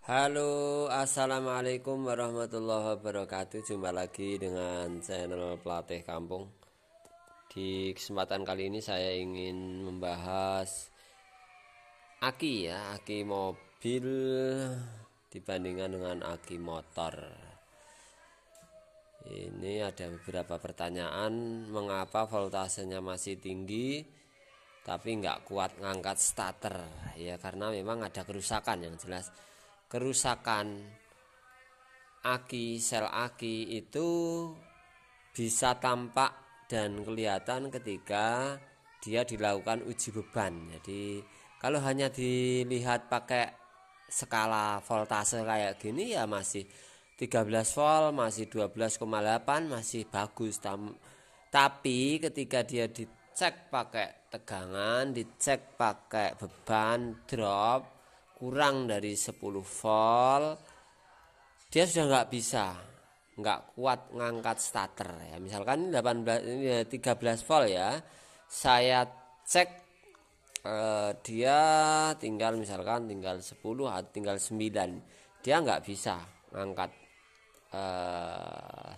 Halo, assalamualaikum warahmatullahi wabarakatuh. Jumpa lagi dengan channel Pelatih Kampung. Di kesempatan kali ini saya ingin membahas aki aki mobil dibandingkan dengan aki motor. Ini ada beberapa pertanyaan, mengapa voltasenya masih tinggi tapi nggak kuat ngangkat starter? Ya karena memang ada kerusakan yang jelas. Kerusakan sel aki itu bisa tampak dan kelihatan ketika dia dilakukan uji beban. Jadi kalau hanya dilihat pakai skala voltase kayak gini ya masih 13 volt, masih 12,8 masih bagus. Tapi ketika dia dicek pakai tegangan, dicek pakai beban drop kurang dari 10 volt, dia sudah nggak kuat ngangkat starter ya. Misalkan 13 volt ya, saya cek dia tinggal 10 atau tinggal 9, dia nggak bisa ngangkat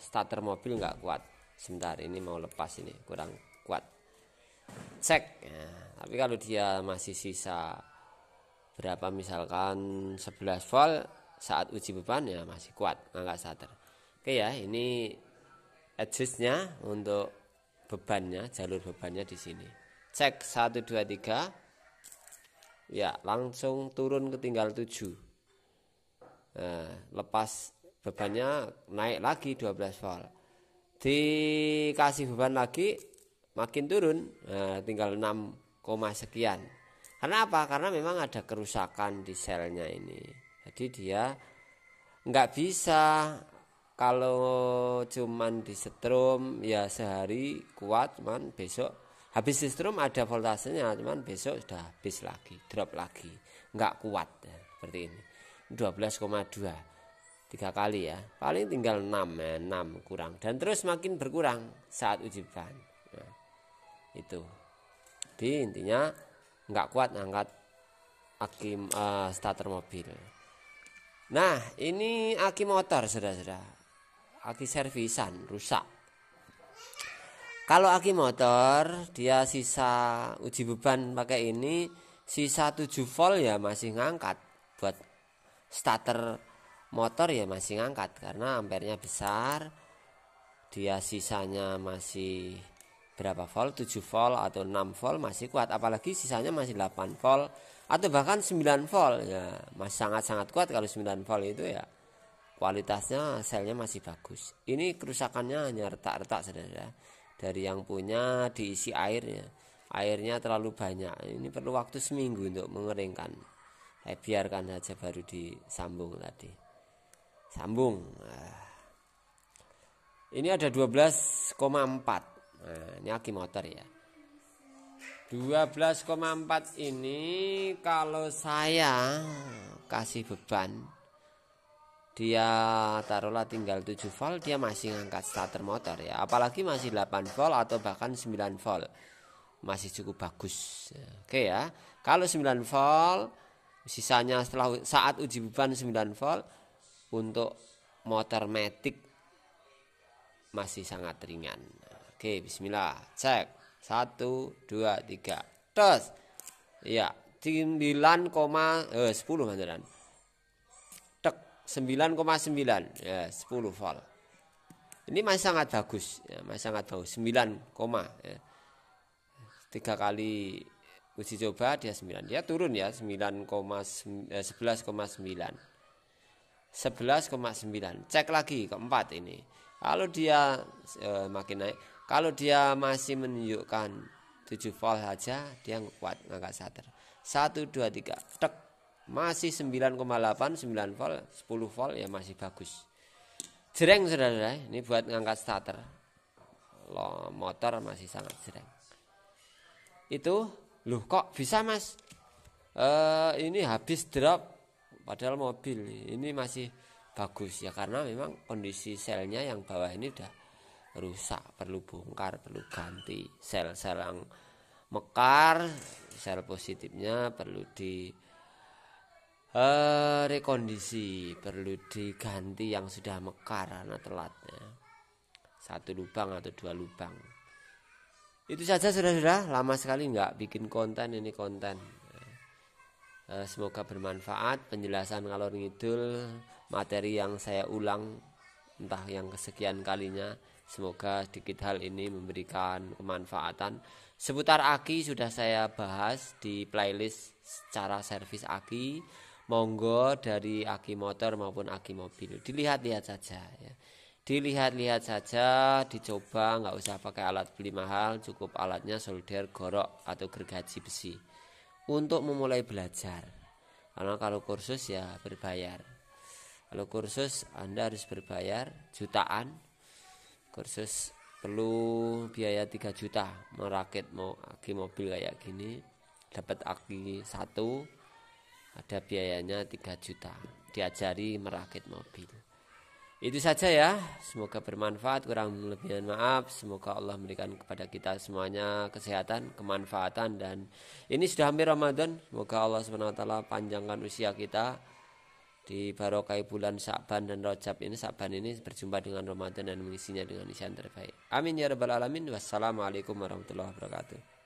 starter mobil, nggak kuat. Sebentar, ini mau lepas, ini kurang kuat, cek ya. Tapi kalau dia masih sisa berapa, misalkan 11 volt, saat uji beban ya masih kuat ngangkat starter. Oke ya, ini adjustnya untuk bebannya, jalur bebannya di sini. Cek 1 2 3. Ya, langsung turun ke tinggal 7. Nah, lepas bebannya naik lagi 12 volt. Dikasih beban lagi makin turun. Nah, tinggal 6, sekian. Karena apa? Karena memang ada kerusakan di selnya ini. Jadi dia nggak bisa, kalau cuman disetrum ya sehari kuat, cuman besok habis disetrum ada voltasenya, cuman besok sudah habis lagi, drop lagi, nggak kuat ya, seperti ini. 12,2 3 kali ya, paling tinggal 6 ya, 6 kurang, dan terus makin berkurang saat uji beban. Nah, itu. Jadi intinya nggak kuat angkat aki starter mobil. Nah, ini aki motor, saudara-saudara. Aki servisan rusak. Kalau aki motor, dia sisa uji beban pakai ini, sisa 7 volt ya masih ngangkat. Buat starter motor ya masih ngangkat karena ampernya besar. Dia sisanya masih berapa volt, 7 volt atau 6 volt masih kuat. Apalagi sisanya masih 8 volt atau bahkan 9 volt ya, masih sangat-sangat kuat. Kalau 9 volt itu ya kualitasnya, selnya masih bagus. Ini kerusakannya hanya retak-retak, saudara. Dari yang punya diisi airnya, airnya terlalu banyak. Ini perlu waktu seminggu untuk mengeringkan. Saya biarkan saja, baru disambung tadi. Sambung. Nah, ini ada 12,4. Nah, ini aki motor ya. 12,4 ini kalau saya kasih beban, dia taruhlah tinggal 7 volt, dia masih ngangkat starter motor ya. Apalagi masih 8 volt atau bahkan 9 volt, masih cukup bagus. Oke ya. Kalau 9 volt, sisanya setelah saat uji beban 9 volt, untuk motor matic masih sangat ringan. Oke, bismillah. Cek 1 2 3. Terus ya, 10 beneran. 9,9 ya, 10 volt. Ini masih sangat bagus ya, masih sangat bagus. 9, ya. 3 kali uji coba dia 9. Dia turun ya, 11,9. 11,9. Cek lagi keempat ini. Kalau dia makin naik, kalau dia masih menunjukkan 7 volt saja, dia kuat ngangkat starter. 1 2 3. Tek. Masih 9,8, 9 volt, 10 volt ya masih bagus. Jereng, saudara, ini buat ngangkat starter. Motor masih sangat jereng. Itu, loh kok bisa mas? Ini habis drop, padahal mobil ini masih bagus ya, karena memang kondisi selnya yang bawah ini udah rusak, perlu bongkar, perlu ganti. Sel-sel yang mekar, sel positifnya perlu di rekondisi, perlu diganti yang sudah mekar karena telatnya. 1 lubang atau 2 lubang. Itu saja saudara-saudara, lama sekali nggak bikin konten ini konten. Semoga bermanfaat penjelasan ngalor ngidul, materi yang saya ulang entah yang kesekian kalinya. Semoga sedikit hal ini memberikan kemanfaatan. Seputar aki sudah saya bahas di playlist cara servis aki. Monggo dari aki motor maupun aki mobil, dilihat-lihat saja ya. Dilihat-lihat saja, dicoba, nggak usah pakai alat beli mahal, cukup alatnya solder, gorok atau gergaji besi untuk memulai belajar. Karena kalau kursus ya berbayar. Kalau kursus Anda harus berbayar jutaan. Kursus perlu biaya 3 juta merakit mau aki mobil kayak gini. Dapat aki 1 ada biayanya 3 juta. Diajari merakit mobil. Itu saja ya, semoga bermanfaat, kurang lebihnya maaf. Semoga Allah memberikan kepada kita semuanya kesehatan, kemanfaatan, dan ini sudah hampir Ramadan. Semoga Allah SWT panjangkan usia kita di barokai bulan Sya'ban dan Rajab ini. Sya'ban ini berjumpa dengan Ramadan dan mengisinya dengan isi yang terbaik. Amin ya rabbal alamin. Wassalamualaikum warahmatullahi wabarakatuh.